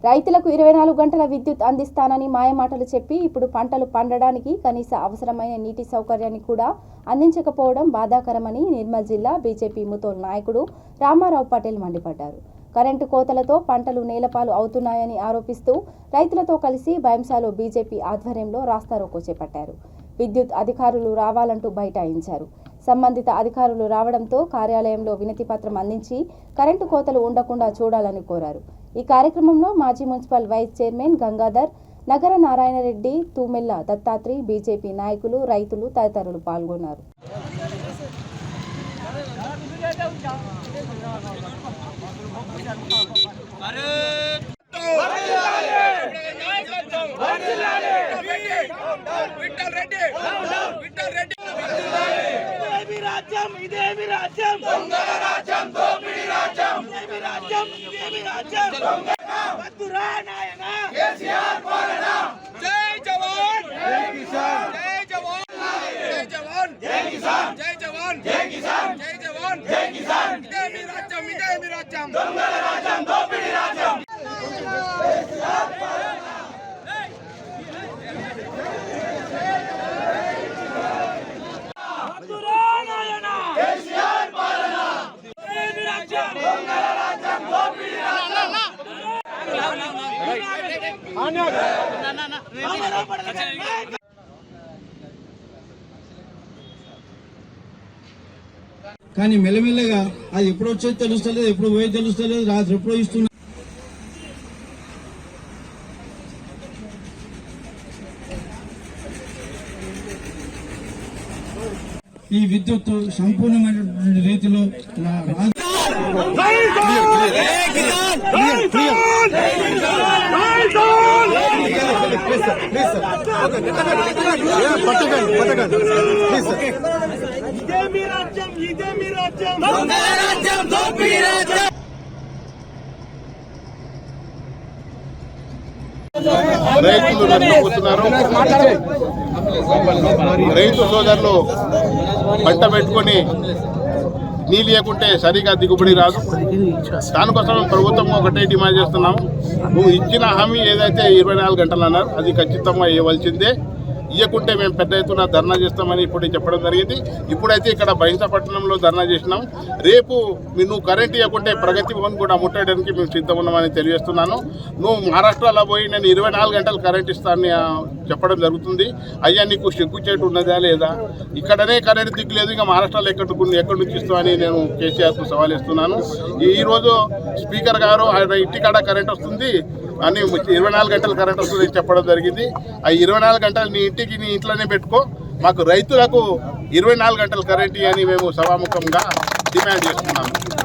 రైతులకు 24 గంటల విద్యుత్ అందిస్తానని మాయమాటలు చెప్పి ఇప్పుడు పంటలు పండడానికి కనీస అవసరమైన నీటి సౌకర్యాన్ని కూడా అందించకపోవడం బాధాకరమని నిర్మల్ జిల్లా బీజేపీ ముతోల్ నాయకుడు రామారావు పటేల్ మండిపడ్డారు. కరెంటు కోతలతో పంటలు నేలపాలు అవుతున్నాయని ఆరోపిస్తూ రైతులతో కలిసి భయంసాలో బీజేపీ ఆధ్వర్యంలో రాస్తారోకో చేపట్టారు. విద్యుత్ అధికారులు రావాలంటూ బైఠాయించారు. సంబంధిత అధికారులు రావడంతో కార్యాలయంలో వినతి పత్రం అందించి కరెంటు కోతలు ఉండకుండా చూడాలని కోరారు. ఈ కార్యక్రమంలో మాజీ మున్సిపల్ వైస్ చైర్మన్ గంగాధర్, నగర నారాయణరెడ్డి, తూమెల్ల దత్తాత్రి, బీజేపీ నాయకులు, రైతులు తదితరులు పాల్గొన్నారు. ఇదేమి రాజ్యం దొంగల రాజ్యం దోపిడీ రాజ్యం ఇదేమి రాజ్యం ఇదేమి రాజ్యం వద్దురా నాయనా కేసీఆర్ పాలన జై జవాన్ జై కిసాన్ జై జవాన్ జై జవాన్ జై కిసాన్ జై జవాన్ జై కిసాన్ జై జవాన్ జై కిసాన్ ఇదేమి రాజ్యం దొంగల రాజ్యం దోపిడీ రాజ్యం కేసీఆర్ పాలన కానీ మెల్లమెల్లగా అది ఎప్పుడు వచ్చేది తెలుస్తలేదు, ఎప్పుడు పోయేది తెలుస్తలేదు, రాత్రి ఎప్పుడో ఇస్తున్నా. ఈ విద్యుత్ సంపూర్ణమైనటువంటి రీతిలో రైతులు నష్టపోతున్నారు. రైతు సోదరులు పంట పెట్టుకొని నీళ్ళు లేకుంటే సరిగా దిగుబడి రాదు. దానికోసం ప్రభుత్వం ఒకటే డిమాండ్ చేస్తున్నాము. నువ్వు ఇచ్చిన హామీ ఏదైతే 24 గంటలు అన్నారు అది ఖచ్చితంగా ఇవ్వాల్సిందే. ఇవ్వకుంటే మేము పెద్ద ఎత్తున ధర్నా చేస్తామని ఇప్పుడు చెప్పడం జరిగింది. ఇప్పుడైతే ఇక్కడ బైంసాపట్నంలో ధర్నా చేసినాం. రేపు నువ్వు కరెంట్ ఇవ్వకుంటే ప్రగతి భవన్ కూడా ముట్టడానికి మేము సిద్ధం ఉన్నామని తెలియజేస్తున్నాను. నువ్వు మహారాష్ట్రలో పోయి నేను 24 గంటలు కరెంట్ ఇస్తానని చెప్పడం జరుగుతుంది. అయ్యా నీకు సిగ్గుచేటు ఉన్నదా లేదా? ఇక్కడనే కరెంట్ దిక్కులేదు, ఇంకా మహారాష్ట్రలో ఎక్కడి నుంచి ఇస్తామని నేను కేసీఆర్కు సవాల్ ఇస్తున్నాను. ఈరోజు స్పీకర్ గారు ఆయన ఇంటికాడ కరెంట్ వస్తుంది అని 24 గంటలు కరెంట్ వస్తుందని చెప్పడం జరిగింది. ఆ 24 గంటలు నీ ఇంటికి నీ ఇంట్లోనే పెట్టుకో. మాకు రైతులకు 24 గంటలు కరెంట్ అని మేము సభాముఖంగా డిమాండ్ చేస్తున్నాము.